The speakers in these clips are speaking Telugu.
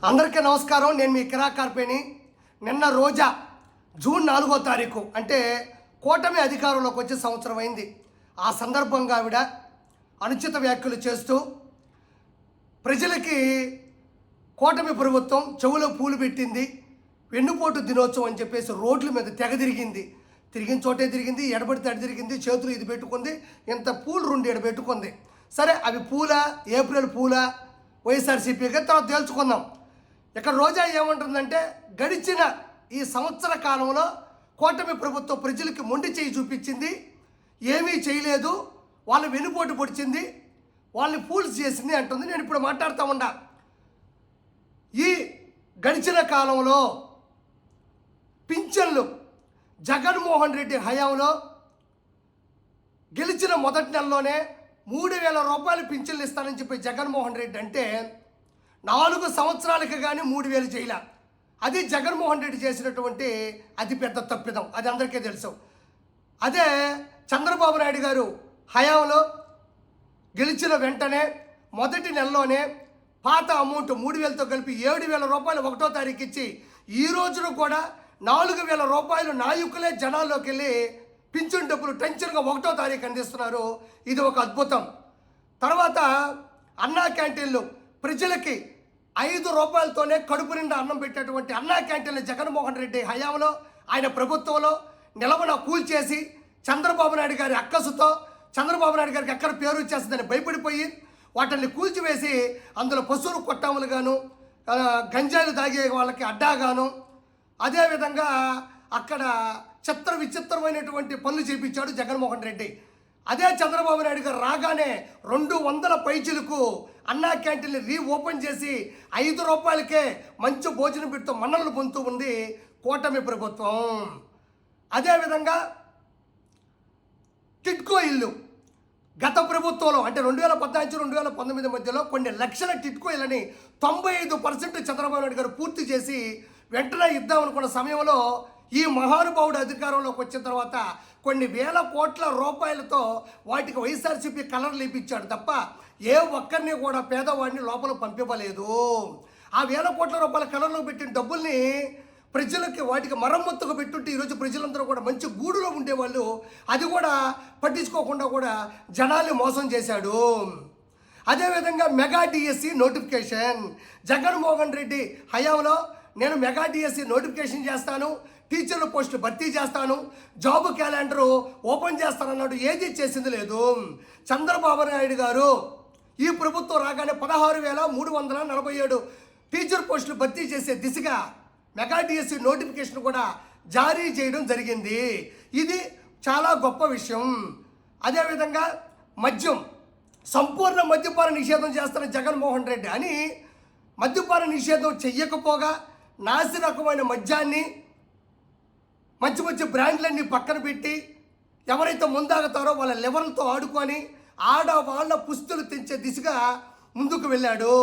అందరికీ నమస్కారం. నేను మీ కిరాకార్పేని. నిన్న రోజా జూన్ 4వ తారీఖు అంటే కూటమి అధికారంలోకి వచ్చే సంవత్సరం అయింది. ఆ సందర్భంగా ఆవిడ అనుచిత వ్యాఖ్యలు చేస్తూ ప్రజలకి కూటమి ప్రభుత్వం చెవులో పూలు పెట్టింది, వెన్నుపోటు దినోత్సవం అని చెప్పేసి రోడ్ల మీద తెగ తిరిగింది. తిరిగిన చోటే తిరిగింది, ఎడబడితే అడి తిరిగింది, చేతులు ఇది పెట్టుకుంది, ఇంత పూలు 2 ఎడ పెట్టుకుంది. సరే, అవి పూల ఏప్రిల్ పూల వైఎస్ఆర్సీపీగా తర్వాత తేల్చుకుందాం. ఇక్కడ రోజా ఏమంటుందంటే, గడిచిన ఈ సంవత్సర కాలంలో కూటమి ప్రభుత్వం ప్రజలకి మొండి చేయి చూపించింది, ఏమీ చేయలేదు, వాళ్ళు వెనుపోటు పొడిచింది, వాళ్ళని ఫూల్స్ చేసింది అంటుంది. నేను ఇప్పుడు మాట్లాడుతూ ఉన్నా. ఈ గడిచిన కాలంలో పింఛన్లు జగన్మోహన్ రెడ్డి హయాంలో గెలిచిన మొదటి నెలలోనే 3,000 రూపాయలు పింఛన్లు ఇస్తానని చెప్పి జగన్మోహన్ రెడ్డి అంటే 4 సంవత్సరాలకి కానీ 3,000 చేయలే. అది జగన్మోహన్ రెడ్డి చేసినటువంటి అతిపెద్ద తప్పిదం, అది అందరికీ తెలుసు. అదే చంద్రబాబు నాయుడు గారు హయాంలో గెలిచిన వెంటనే మొదటి నెలలోనే పాత అమౌంట్ 3,000తో కలిపి 7,000 రూపాయలు 1వ తారీఖు ఇచ్చి ఈ రోజున కూడా 4,000 రూపాయలు నాయకులే జనాల్లోకి వెళ్ళి పింఛన్ డబ్బులు టెన్షన్గా 1వ తారీఖు అందిస్తున్నారు. ఇది ఒక అద్భుతం. తర్వాత అన్నా క్యాంటీన్లు ప్రజలకి 5 రూపాయలతోనే కడుపు నిండా అన్నం పెట్టేటువంటి అన్నా క్యాంటీన్లు జగన్మోహన్ రెడ్డి హయాంలో ఆయన ప్రభుత్వంలో నిలవన కూల్చేసి చంద్రబాబు నాయుడు గారి అక్కసుతో చంద్రబాబు నాయుడు గారికి ఎక్కడ పేరు వచ్చేస్తుందని భయపడిపోయి వాటిని కూల్చివేసి అందులో పశువులు కొట్టాములు గాను గంజాయిలు తాగే వాళ్ళకి అడ్డాగాను అదేవిధంగా అక్కడ చిత్ర విచిత్రమైనటువంటి పనులు చేపించాడు జగన్మోహన్ రెడ్డి. అదే చంద్రబాబు నాయుడు గారు రాగానే 200 పైచీలకు అన్నా క్యాంటీన్ని రీఓపెన్ చేసి 5 రూపాయలకే మంచి భోజనం పెడుతూ మన్ననలు పొందుతూ ఉంది కూటమి ప్రభుత్వం. అదేవిధంగా టిట్కో ఇల్లు గత ప్రభుత్వంలో అంటే 2014-2019 మధ్యలో కొన్ని లక్షల టిట్కో ఇళ్ళని 95% చంద్రబాబు నాయుడు గారు పూర్తి చేసి వెంటనే ఇద్దామనుకున్న సమయంలో ఈ మహానుభావుడు అధికారంలోకి వచ్చిన తర్వాత కొన్ని వేల కోట్ల రూపాయలతో వాటికి వైఎస్ఆర్సీపీ కలర్లు ఇప్పించాడు తప్ప ఏ ఒక్కరిని కూడా పేదవాడిని లోపల పంపివ్వలేదు. ఆ వేల కోట్ల రూపాయల కలర్లో పెట్టిన డబ్బుల్ని ప్రజలకి వాటికి మరమ్మత్తుకు పెట్టుంటే ఈరోజు ప్రజలందరూ కూడా మంచి గూడులో ఉండేవాళ్ళు. అది కూడా పట్టించుకోకుండా కూడా జనాల్ని మోసం చేశాడు. అదేవిధంగా mega DSC notification Jaganmohan Reddy హయాంలో నేను మెగా డిఎస్సి నోటిఫికేషన్ చేస్తాను, టీచర్ల పోస్టులు భర్తీ చేస్తాను, జాబ్ క్యాలెండరు ఓపెన్ చేస్తానన్నాడు. ఏది చేసింది లేదు. చంద్రబాబు నాయుడు గారు ఈ ప్రభుత్వం రాగానే 16,347 టీచర్ పోస్టులు భర్తీ చేసే దిశగా మెగా డిఎస్సి నోటిఫికేషన్ కూడా జారీ చేయడం జరిగింది. ఇది చాలా గొప్ప విషయం. అదేవిధంగా మద్యం సంపూర్ణ మద్యపాన నిషేధం చేస్తున్న జగన్మోహన్ రెడ్డి అని మద్యపాన నిషేధం చెయ్యకపోగా నాసి రకమైన మద్యాన్ని మంచి మంచి బ్రాండ్లన్నీ పక్కన పెట్టి ఎవరైతే ముందాగుతారో వాళ్ళ లెవెల్తో ఆడుకొని ఆడవాళ్ళ పుస్తులు తెంచే దిశగా ముందుకు వెళ్ళాడు.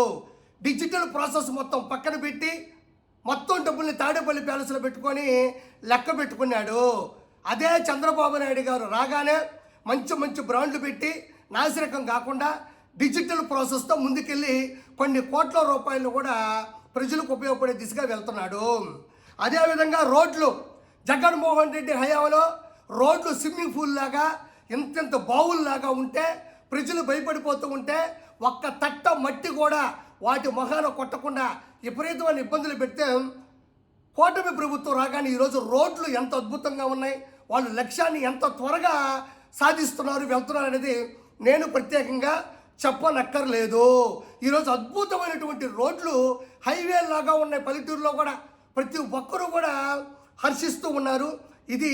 డిజిటల్ ప్రాసెస్ మొత్తం పక్కన పెట్టి మొత్తం డబ్బుల్ని తాడేపల్లి ప్యాలెస్లో పెట్టుకొని లెక్క పెట్టుకున్నాడు. అదే చంద్రబాబు నాయుడు గారు రాగానే మంచి మంచి బ్రాండ్లు పెట్టి నాసిరకం కాకుండా డిజిటల్ ప్రాసెస్తో ముందుకెళ్ళి కొన్ని కోట్ల రూపాయలు కూడా ప్రజలకు ఉపయోగపడే దిశగా వెళ్తున్నాడు. అదేవిధంగా రోడ్లు జగన్మోహన్ రెడ్డి హయాంలో రోడ్లు స్విమ్మింగ్ పూల్ లాగా ఇంత బావుల్లాగా ఉంటే ప్రజలు భయపడిపోతూ ఉంటే ఒక్క తట్ట మట్టి కూడా వాటి మొహాన కొట్టకుండా విపరీతమైన ఇబ్బందులు పెడితే కూటమి ప్రభుత్వం రాగానే ఈరోజు రోడ్లు ఎంత అద్భుతంగా ఉన్నాయి, వాళ్ళు లక్ష్యాన్ని ఎంత త్వరగా సాధిస్తున్నారు వెళ్తున్నారు అనేది నేను ప్రత్యేకంగా చెప్పనక్కర్లేదు. ఈరోజు అద్భుతమైనటువంటి రోడ్లు హైవే లాగా ఉన్నాయి. పల్లెటూరులో కూడా ప్రతి ఒక్కరూ కూడా హర్షిస్తూ ఉన్నారు. ఇది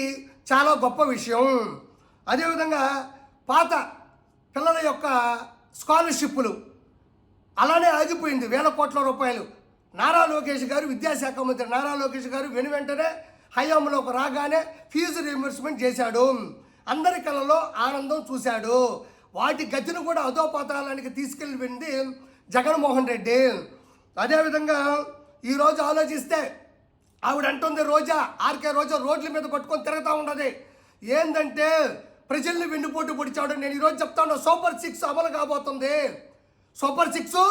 చాలా గొప్ప విషయం. అదేవిధంగా పాత పిల్లల యొక్క స్కాలర్షిప్లు అలానే ఆగిపోయింది. 1,000 కోట్ల రూపాయలు నారా లోకేష్ గారు విద్యాశాఖ మంత్రి నారా లోకేష్ గారు వెంటనే హయాంలోకి రాగానే ఫీజు రీయింబర్స్మెంట్ చేశాడు. అందరి కళ్ళలో ఆనందం చూశాడు. వాటి గతిని కూడా అధోపాతాళానికి తీసుకెళ్ళింది జగన్మోహన్ రెడ్డి. అదేవిధంగా ఈరోజు ఆలోచిస్తే ఆవిడ అంటుంది రోజా ఆర్కే రోజా రోడ్ల మీద పట్టుకొని తిరుగుతూ ఉన్నది. ఏంటంటే ప్రజల్ని వెన్నుపోటు పొడిచాడు. నేను ఈరోజు చెప్తా ఉన్నా, సూపర్ 6 అమలు కాబోతుంది. సూపర్ 6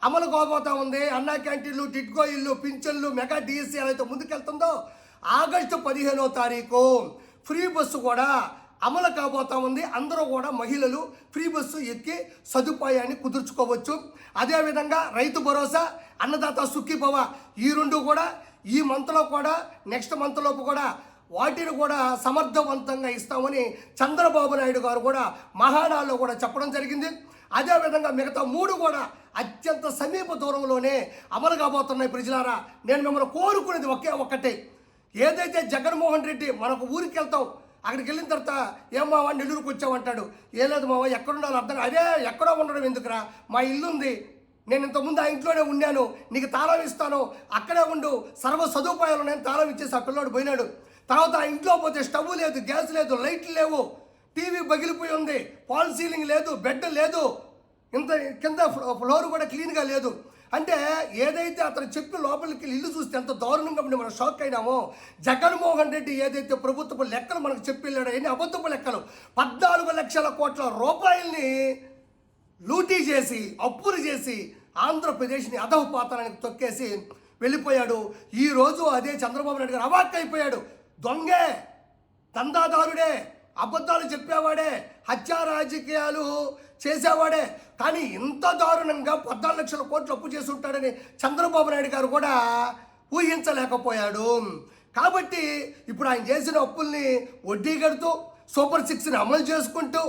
అమలు కాబోతా ఉంది. అన్నా క్యాంటీన్లు, టిట్కో ఇల్లు, పింఛన్లు, మెగా డిఎస్సీ అయితే ముందుకెళ్తుందో ఆగస్టు 15వ తారీఖు ఫ్రీ బస్సు కూడా అమలు కాబోతా ఉంది. అందరూ కూడా మహిళలు ఫ్రీ బస్సు ఎక్కి సదుపాయాన్ని కుదుర్చుకోవచ్చు. అదేవిధంగా రైతు భరోసా, అన్నదాత సుఖీభవ ఈ రెండు కూడా ఈ మంత్లో కూడా నెక్స్ట్ మంత్లోపు కూడా వాటిని కూడా సమర్థవంతంగా ఇస్తామని చంద్రబాబు నాయుడు గారు కూడా మహానాడులో కూడా చెప్పడం జరిగింది. అదేవిధంగా మిగతా 3 కూడా అత్యంత సమీప దూరంలోనే అమలు కాబోతున్నాయి. ప్రజలారా, నేను మిమ్మల్ని కోరుకునేది ఒక్కటే, ఏదైతే జగన్మోహన్ రెడ్డి మనకు ఊరికి వెళ్తాం, అక్కడికి వెళ్ళిన తర్వాత ఏం మావా నెల్లూరుకు వచ్చామంటాడు. ఏ లేదు మావా, ఎక్కడుండాలో అర్థం, అదే ఎక్కడో ఉండడం ఎందుకురా, మా ఇల్లు ఉంది, నేను ఇంతకుముందు ఆ ఇంట్లోనే ఉన్నాను, నీకు తాళం ఇస్తాను, అక్కడే ఉండు, సర్వ సదుపాయాలు నేను తాళం ఇచ్చేసి ఆ పిల్లోడు పోయినాడు. తర్వాత ఆ ఇంట్లో పోతే స్టవ్ లేదు, గ్యాస్ లేదు, లైట్లు లేవు, టీవీ పగిలిపోయి ఉంది, ఫాల్ సీలింగ్ లేదు, బెడ్ లేదు, ఇంత కింద ఫ్లోర్ కూడా క్లీన్గా లేదు. అంటే ఏదైతే అతను చెప్పి లోపలికి ఇల్లు చూస్తే ఎంత దారుణంగా ఉండి మనం షాక్ అయినామో, జగన్మోహన్ రెడ్డి ఏదైతే ప్రభుత్వపు లెక్కలు మనకు చెప్పి వెళ్ళాడో ఎన్ని అబద్ధపు లెక్కలు, 14 లక్షల కోట్ల రూపాయల్ని లూటీ చేసి అప్పులు చేసి ఆంధ్రప్రదేశ్ని అధఃపాతానికి తొక్కేసి వెళ్ళిపోయాడు. ఈరోజు అదే చంద్రబాబు నాయుడు గారు అవాక్కైపోయాడు. దొంగే, దందాదారుడే, అబద్ధాలు చెప్పేవాడే, హత్యా రాజకీయాలు చేసేవాడే, కానీ ఇంత దారుణంగా 14 లక్షల కోట్లు అప్పు చేసి ఉంటాడని చంద్రబాబు నాయుడు గారు కూడా ఊహించలేకపోయాడు. కాబట్టి ఇప్పుడు ఆయన చేసిన అప్పుల్ని వడ్డీ కడుతూ సూపర్ 6ని అమలు చేసుకుంటూ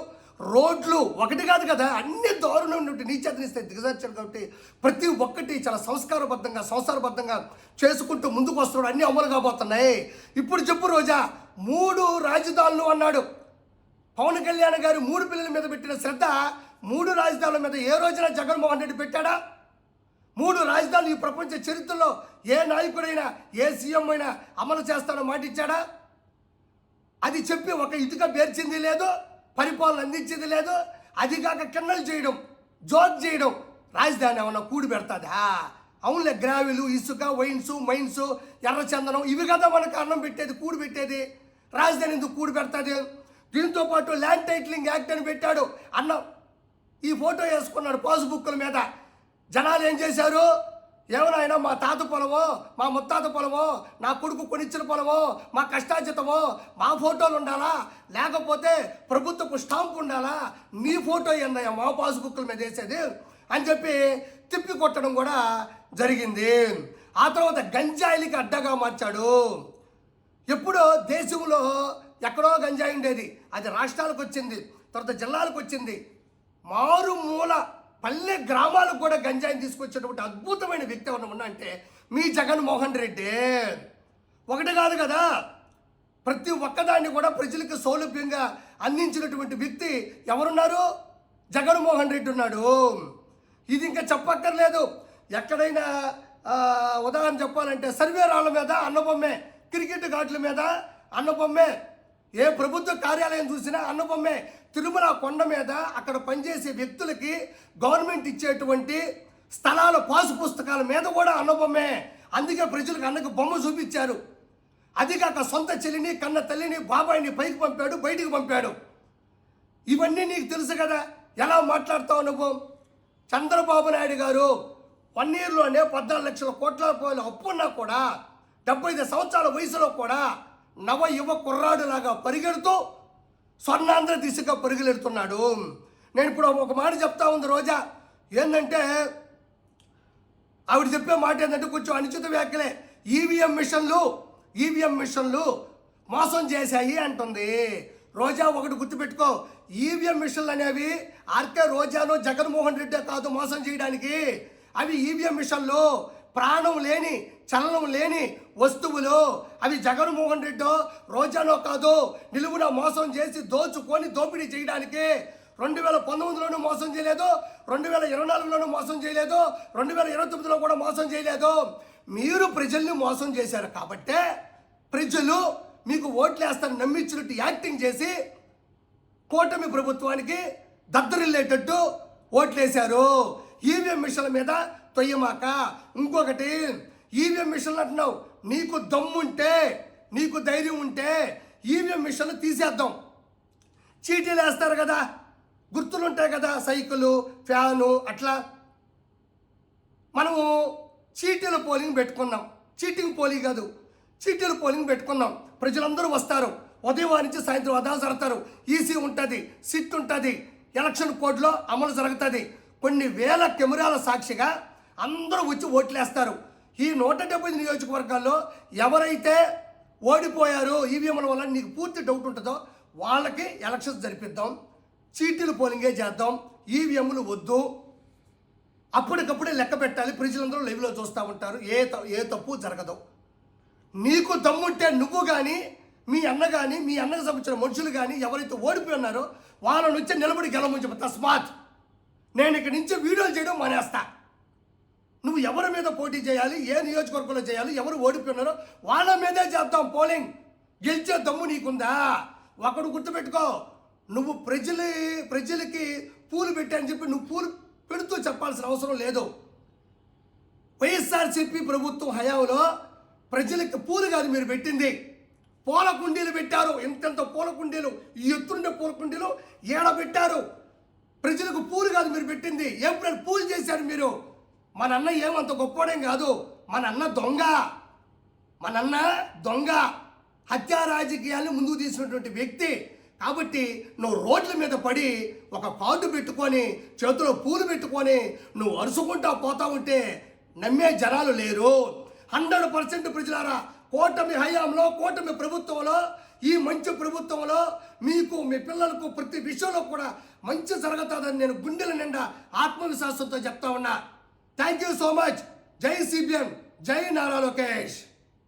రోడ్లు ఒకటి కాదు కదా, అన్ని దారుణం నీచేతనిస్తే దిగజార్చారు. కాబట్టి ప్రతి ఒక్కటి చాలా సంస్కారబద్ధంగా చేసుకుంటూ ముందుకు వస్తున్నాడు. అన్నీ అమలు కాబోతున్నాయి. ఇప్పుడు చెప్పు రోజా, 3 రాజధానులు అన్నాడు. పవన్ కళ్యాణ్ గారు 3 పిల్లల మీద పెట్టిన శ్రద్ధ 3 రాజధానుల మీద ఏ రోజున జగన్మోహన్ రెడ్డి పెట్టాడా? 3 రాజధానులు ఈ ప్రపంచ చరిత్రలో ఏ నాయకుడైనా ఏ సీఎం అయినా అమలు చేస్తాడో మాట ఇచ్చాడా? అది చెప్పి ఒక ఇటుక పేర్చింది లేదు, పరిపాలన అందించింది లేదు. అది కాక కిన్నలు చేయడం, జోక్ చేయడం, రాజధాని ఏమన్నా కూడి పెడతాదా? అవునులే, గ్రావిలు, ఇసుక, వైన్స్, మైన్స్, ఎర్రచందనం ఇవి కదా మనకు అన్నం పెట్టేది, కూడి పెట్టేది. రాజధాని ఎందుకు కూడి పెడతాది? దీంతో పాటు ల్యాండ్ టైటిలింగ్ యాక్ట్ అని పెట్టాడు. అన్నం ఈ ఫోటో వేసుకున్నాడు పాస్బుక్ల మీద. జనాలు ఏం చేశారు? ఏమన్నా మా తాత పొలమో, మా ముత్తాత పొలమో, నా కొడుకు కొనిచ్చిన పొలమో, మా కష్టార్జితమో మా ఫోటోలు ఉండాలా, లేకపోతే ప్రభుత్వపు స్టాంప్ ఉండాలా, నీ ఫోటో ఏందయ్యా మా పాస్బుక్ల మీద వేసేది అని చెప్పి తిప్పి కొట్టడం కూడా జరిగింది. ఆ తర్వాత గంజాయిలకి అడ్డగా మార్చాడు. ఎప్పుడో దేశంలో ఎక్కడో గంజాయి ఉండేది, అది రాష్ట్రాలకు వచ్చింది, తర్వాత జిల్లాలకు వచ్చింది, మారుమూల పల్లె గ్రామాలకు కూడా గంజాయిని తీసుకొచ్చేటువంటి అద్భుతమైన వ్యక్తి ఎవరైనా ఉన్నా అంటే మీ జగన్మోహన్ రెడ్డి. ఒకటి కాదు కదా, ప్రతి ఒక్కదాన్ని కూడా ప్రజలకు సౌలభ్యంగా అందించినటువంటి వ్యక్తి ఎవరున్నారు? జగన్మోహన్ రెడ్డి ఉన్నాడు. ఇది ఇంకా చెప్పక్కర్లేదు. ఎక్కడైనా ఉదాహరణ చెప్పాలంటే సర్వే రాళ్ళ మీద అన్నబొమ్మే, క్రికెట్ ఘాట్ల మీద అన్నబొమ్మే, ఏ ప్రభుత్వ కార్యాలయం చూసినా అన్నబొమ్మే, తిరుమల కొండ మీద అక్కడ పనిచేసే వ్యక్తులకి గవర్నమెంట్ ఇచ్చేటువంటి స్థలాల పాసు పుస్తకాల మీద కూడా అన్నబొమ్మే. అందుకే ప్రజలకు అన్నకు బొమ్మ చూపించారు. అది కాక సొంత చెల్లిని, కన్న తల్లిని, బాబాయిని పైకి పంపాడు, బయటికి పంపాడు. ఇవన్నీ నీకు తెలుసు కదా, ఎలా మాట్లాడుతావు నువ్వు? చంద్రబాబు నాయుడు గారు 1 ఇయర్లోనే 14 లక్షల కోట్ల రూపాయలు అప్పున్నా కూడా 75 సంవత్సరాల వయసులో కూడా నవ యువ కుర్రాడులాగా పరిగెడుతూ స్వర్ణాంధ్ర దిశగా పరుగులెడుతున్నాడు. నేను ఇప్పుడు ఒక మాట చెప్తా ఉంది రోజా, ఏంటంటే ఆవిడ చెప్పే మాట ఏంటంటే కొంచెం అనుచిత వ్యాఖ్యలే. ఈవీఎం మిషన్లు మోసం చేశాయి అంటుంది రోజా. ఒకటి గుర్తుపెట్టుకో, ఈవీఎం మిషన్లు అనేవి ఆర్కే రోజాను జగన్మోహన్ రెడ్డి కాదు మోసం చేయడానికి. అవి ఈవీఎం మిషన్లు ప్రాణం లేని, చలనం లేని వస్తువులు. అవి జగన్మోహన్ రెడ్డో రోజానో కాదు, నిలువున మోసం చేసి దోచుకొని దోపిడీ చేయడానికి. 2019లోనూ మోసం చేయలేదు, 2024లోనూ మోసం చేయలేదు, 2029లో కూడా మోసం చేయలేదు. మీరు ప్రజల్ని మోసం చేశారు కాబట్టే ప్రజలు మీకు ఓట్లు వేస్తారని నమ్మించినట్టు యాక్టింగ్ చేసి కూటమి ప్రభుత్వానికి దద్దరిల్లేటట్టు ఓట్లేశారు. ఈవీఎం మిషన్ల మీద తొయ్యమాక. ఇంకొకటి, ఈవీఎం మిషన్లు అంటున్నావు, నీకు దమ్ముంటే, నీకు ధైర్యం ఉంటే ఈవీఎం మిషన్లు తీసేద్దాం. చీటీలు వేస్తారు కదా, గుర్తులు ఉంటాయి కదా, సైకిలు, ఫ్యాను, అట్లా మనము చీటీల పోలింగ్ పెట్టుకున్నాం. చీటింగ్ పోలింగ్ కాదు, చీటీల పోలింగ్ పెట్టుకున్నాం. ప్రజలందరూ వస్తారు, ఉదయం నుంచి సాయంత్రం అదా జరుగుతారు. ఈసీ ఉంటుంది, సిట్ ఉంటుంది, ఎలక్షన్ కోడ్లో అమలు జరుగుతుంది. కొన్ని వేల కెమెరాల సాక్షిగా అందరూ వచ్చి ఓట్లేస్తారు. ఈ 170 నియోజకవర్గాల్లో ఎవరైతే ఓడిపోయారో ఈవీఎంల వల్ల నీకు పూర్తి డౌట్ ఉంటుందో వాళ్ళకి ఎలక్షన్స్ జరిపిద్దాం. చీటీలు పోలింగే చేద్దాం, ఈవీఎంలు వద్దు. అప్పటికప్పుడే లెక్క పెట్టాలి. ప్రజలందరూ లైవ్లో చూస్తూ ఉంటారు, ఏ తప్పు జరగదు. నీకు దమ్ముంటే నువ్వు కానీ, మీ అన్న కానీ, మీ అన్నకు సంబంధించిన మనుషులు కానీ ఎవరైతే ఓడిపోయి ఉన్నారో వాళ్ళ నుంచి నిలబడి గెలవని తస్మాత్. నేను ఇక్కడి నుంచి వీడియోలు చేయడం మానేస్తా. నువ్వు ఎవరి మీద పోటీ చేయాలి, ఏ నియోజకవర్గంలో చేయాలి, ఎవరు ఓడిపోయినారో వాళ్ళ మీదే చేద్దాం పోలింగ్. గెలిచే దమ్ము నీకుందా? ఒకడు గుర్తుపెట్టుకో, నువ్వు ప్రజలకి పూలు పెట్టాయని చెప్పి నువ్వు పూలు పెడుతూ చెప్పాల్సిన అవసరం లేదు. వైఎస్ఆర్సీపీ ప్రభుత్వం హయాంలో ప్రజలకి పూలు కాదు మీరు పెట్టింది, పూల కుండీలు పెట్టారు. ఎంతెంత పూల కుండీలు, ఈ ఎత్తుండే పూల కుండీలు ఏడ పెట్టారు. ప్రజలకు పూలు కాదు మీరు పెట్టింది, ఏప్రిల్ పూలు చేశారు మీరు. మన అన్న ఏమంత గొప్పవాడేం కాదు, మన అన్న దొంగ, హత్యా రాజకీయాలను ముందుకు తీసినటువంటి వ్యక్తి. కాబట్టి నువ్వు రోడ్ల మీద పడి ఒక కార్డు పెట్టుకొని చేతిలో పూలు పెట్టుకొని నువ్వు అరుచుకుంటా పోతా ఉంటే నమ్మే జనాలు లేరు. 100% ప్రజలారా, కూటమి హయాంలో, కూటమి ప్రభుత్వంలో, ఈ మంచి ప్రభుత్వంలో మీకు, మీ పిల్లలకు ప్రతి విషయంలో కూడా మంచి జరుగుతుందని నేను గుండెల నిండా ఆత్మవిశ్వాసంతో చెప్తా ఉన్నా. Thank you so much. జై సిబిఎన్, జై నారా లోకేష్.